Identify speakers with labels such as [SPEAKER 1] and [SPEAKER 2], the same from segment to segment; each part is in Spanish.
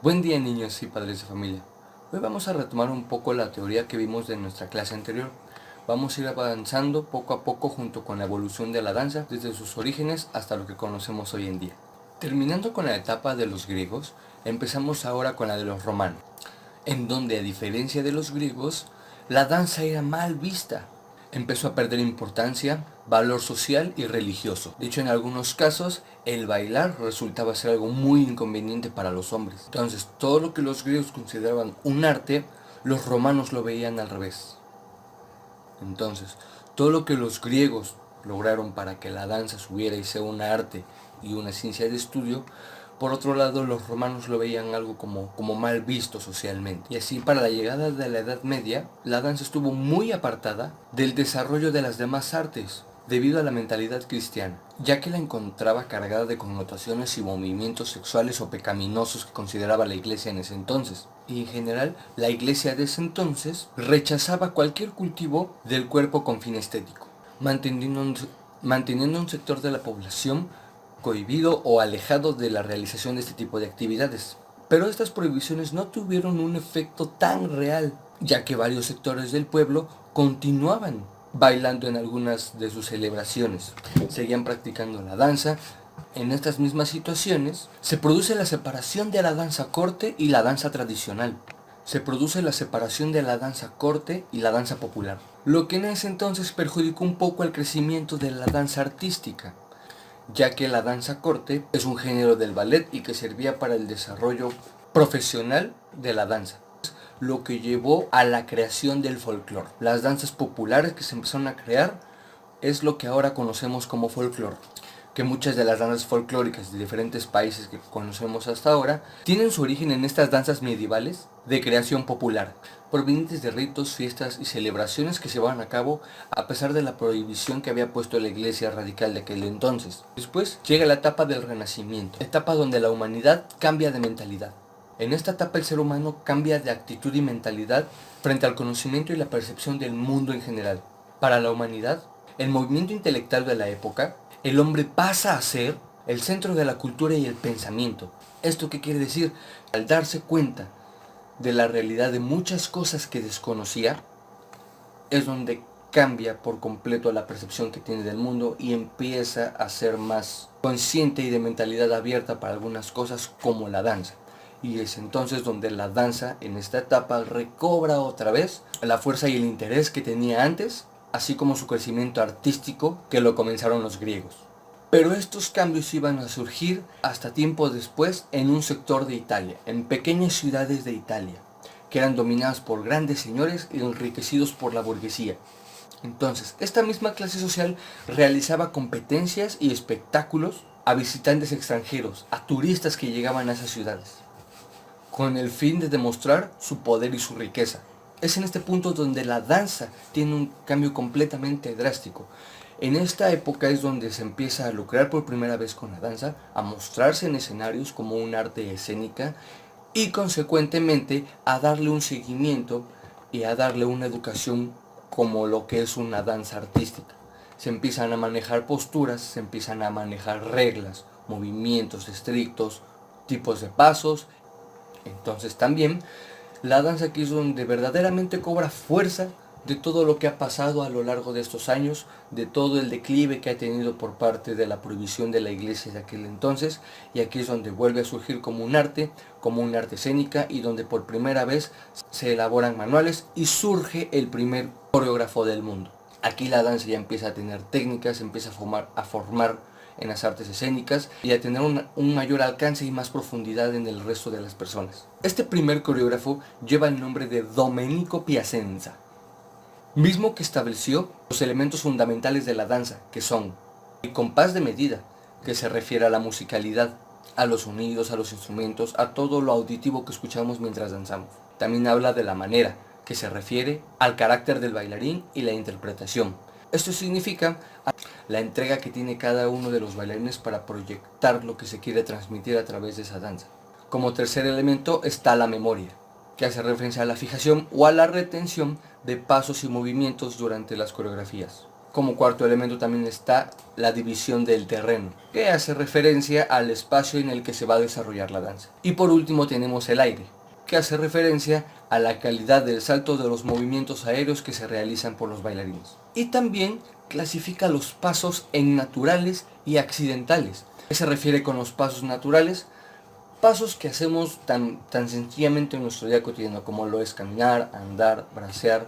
[SPEAKER 1] Buen día, niños y padres de familia. Hoy vamos a retomar un poco la teoría que vimos de nuestra clase anterior. Vamos a ir avanzando poco a poco junto con la evolución de la danza desde sus orígenes hasta lo que conocemos hoy en día. Terminando con la etapa de los griegos, empezamos ahora con la de los romanos, en donde a diferencia de los griegos, la danza era mal vista. Empezó a perder importancia, valor social y religioso. De hecho, en algunos casos, el bailar resultaba ser algo muy inconveniente para los hombres. Entonces, todo lo que los griegos consideraban un arte, los romanos lo veían al revés. Entonces, todo lo que los griegos lograron para que la danza subiera y sea un arte y una ciencia de estudio, por otro lado, los romanos lo veían algo como mal visto socialmente. Y así, para la llegada de la Edad Media, la danza estuvo muy apartada del desarrollo de las demás artes, debido a la mentalidad cristiana, ya que la encontraba cargada de connotaciones y movimientos sexuales o pecaminosos que consideraba la iglesia en ese entonces. Y en general, la iglesia de ese entonces rechazaba cualquier cultivo del cuerpo con fin estético, manteniendo un sector de la población cohibido o alejado de la realización de este tipo de actividades. Pero estas prohibiciones no tuvieron un efecto tan real, ya que varios sectores del pueblo continuaban bailando en algunas de sus celebraciones, seguían practicando la danza. En estas mismas situaciones se produce la separación de la danza corte y la danza tradicional. Se produce la separación de la danza corte y la danza popular, lo que en ese entonces perjudicó un poco el crecimiento de la danza artística, ya que la danza corte es un género del ballet y que servía para el desarrollo profesional de la danza, lo que llevó a la creación del folclore. Las danzas populares que se empezaron a crear es lo que ahora conocemos como folclore, que muchas de las danzas folclóricas de diferentes países que conocemos hasta ahora tienen su origen en estas danzas medievales de creación popular, provenientes de ritos, fiestas y celebraciones que se llevaban a cabo a pesar de la prohibición que había puesto la iglesia radical de aquel entonces. Después llega la etapa del Renacimiento, etapa donde la humanidad cambia de mentalidad. En esta etapa el ser humano cambia de actitud y mentalidad frente al conocimiento y la percepción del mundo en general. Para la humanidad, el movimiento intelectual de la época, el hombre pasa a ser el centro de la cultura y el pensamiento. ¿Esto qué quiere decir? Al darse cuenta de la realidad de muchas cosas que desconocía, es donde cambia por completo la percepción que tiene del mundo y empieza a ser más consciente y de mentalidad abierta para algunas cosas como la danza. Y es entonces donde la danza en esta etapa recobra otra vez la fuerza y el interés que tenía antes, así como su crecimiento artístico que lo comenzaron los griegos. Pero estos cambios iban a surgir hasta tiempo después en un sector de Italia, en pequeñas ciudades de Italia, que eran dominadas por grandes señores y enriquecidos por la burguesía. Entonces, esta misma clase social realizaba competencias y espectáculos a visitantes extranjeros, a turistas que llegaban a esas ciudades, con el fin de demostrar su poder y su riqueza. Es en este punto donde la danza tiene un cambio completamente drástico. En esta época es donde se empieza a lucrar por primera vez con la danza, a mostrarse en escenarios como un arte escénica y consecuentemente a darle un seguimiento y a darle una educación como lo que es una danza artística. Se empiezan a manejar posturas, se empiezan a manejar reglas, movimientos estrictos, tipos de pasos. Entonces también la danza aquí es donde verdaderamente cobra fuerza de todo lo que ha pasado a lo largo de estos años, de todo el declive que ha tenido por parte de la prohibición de la iglesia de aquel entonces, y aquí es donde vuelve a surgir como un arte escénica, y donde por primera vez se elaboran manuales y surge el primer coreógrafo del mundo. Aquí la danza ya empieza a tener técnicas, empieza a formar en las artes escénicas y a tener un mayor alcance y más profundidad en el resto de las personas. Este primer coreógrafo lleva el nombre de Domenico Piacenza, mismo que estableció los elementos fundamentales de la danza, que son el compás de medida, que se refiere a la musicalidad, a los sonidos, a los instrumentos, a todo lo auditivo que escuchamos mientras danzamos. También habla de la manera, que se refiere al carácter del bailarín y la interpretación. Esto significa la entrega que tiene cada uno de los bailarines para proyectar lo que se quiere transmitir a través de esa danza. Como tercer elemento está la memoria, que hace referencia a la fijación o a la retención de pasos y movimientos durante las coreografías. Como cuarto elemento también está la división del terreno, que hace referencia al espacio en el que se va a desarrollar la danza. Y por último tenemos el aire, que hace referencia a la calidad del salto de los movimientos aéreos que se realizan por los bailarines. Y también clasifica los pasos en naturales y accidentales. ¿Qué se refiere con los pasos naturales? Pasos que hacemos tan sencillamente en nuestro día cotidiano, como lo es caminar, andar, bracear,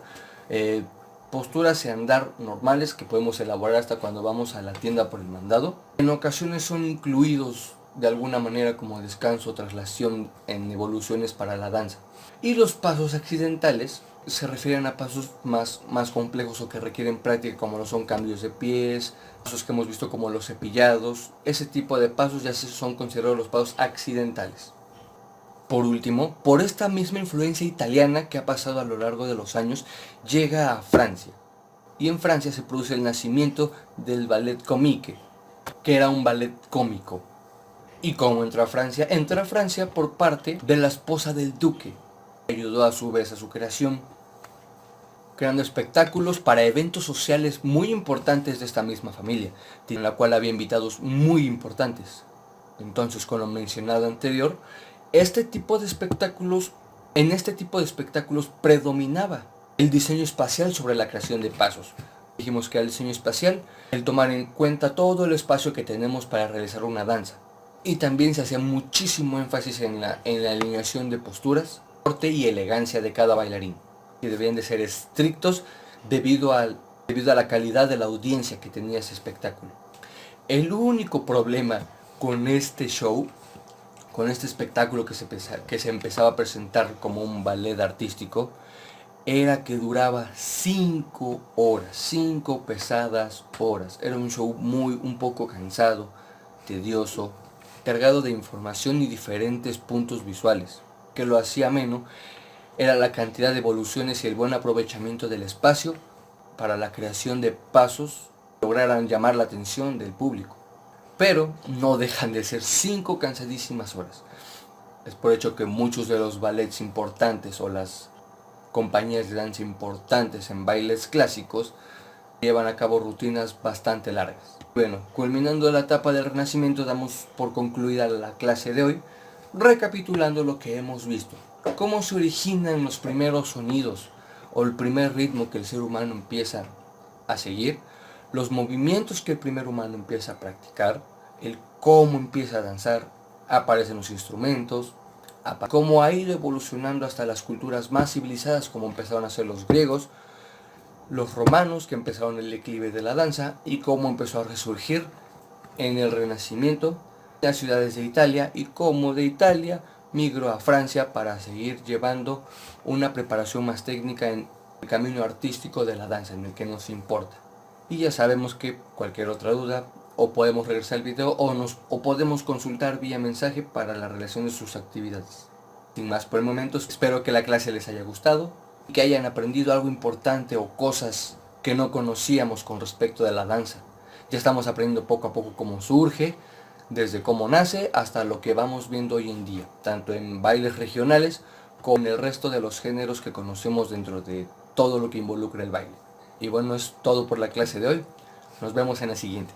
[SPEAKER 1] posturas y andar normales que podemos elaborar hasta cuando vamos a la tienda por el mandado. En ocasiones son incluidos de alguna manera como descanso o traslación en evoluciones para la danza. Y los pasos accidentales se refieren a pasos más complejos o que requieren práctica, como lo son cambios de pies, pasos que hemos visto como los cepillados. Ese tipo de pasos ya son considerados los pasos accidentales. Por último, por esta misma influencia italiana que ha pasado a lo largo de los años, llega a Francia. Y en Francia se produce el nacimiento del ballet comique, que era un ballet cómico. ¿Y cómo entró a Francia? Entró a Francia por parte de la esposa del duque. Ayudó a su vez a su creación, creando espectáculos para eventos sociales muy importantes de esta misma familia, en la cual había invitados muy importantes. Entonces, con lo mencionado anterior, en este tipo de espectáculos predominaba el diseño espacial sobre la creación de pasos. Dijimos que el diseño espacial, el tomar en cuenta todo el espacio que tenemos para realizar una danza. Y también se hacía muchísimo énfasis en la alineación de posturas, corte y elegancia de cada bailarín, que debían de ser estrictos debido a la calidad de la audiencia que tenía ese espectáculo. El único problema con este show, con este espectáculo que se empezaba a presentar como un ballet artístico, era que duraba 5 horas, 5 pesadas horas. Era un show un poco cansado, tedioso, cargado de información y diferentes puntos visuales. Que lo hacía ameno era la cantidad de evoluciones y el buen aprovechamiento del espacio para la creación de pasos que lograran llamar la atención del público. Pero no dejan de ser 5 cansadísimas horas. Es por hecho que muchos de los ballets importantes o las compañías de danza importantes en bailes clásicos llevan a cabo rutinas bastante largas. Bueno, culminando la etapa del Renacimiento, damos por concluida la clase de hoy, recapitulando lo que hemos visto. Cómo se originan los primeros sonidos o el primer ritmo que el ser humano empieza a seguir, los movimientos que el primer humano empieza a practicar, el cómo empieza a danzar, aparecen los instrumentos, cómo ha ido evolucionando hasta las culturas más civilizadas como empezaron a ser los griegos, los romanos que empezaron el declive de la danza y cómo empezó a resurgir en el Renacimiento las ciudades de Italia y cómo de Italia migró a Francia para seguir llevando una preparación más técnica en el camino artístico de la danza, en el que nos importa. Y ya sabemos que cualquier otra duda o podemos regresar al video o podemos consultar vía mensaje para la realización de sus actividades. Sin más por el momento, espero que la clase les haya gustado y que hayan aprendido algo importante o cosas que no conocíamos con respecto de la danza. Ya estamos aprendiendo poco a poco cómo surge, desde cómo nace hasta lo que vamos viendo hoy en día, tanto en bailes regionales como en el resto de los géneros que conocemos dentro de todo lo que involucra el baile. Y bueno, es todo por la clase de hoy. Nos vemos en la siguiente.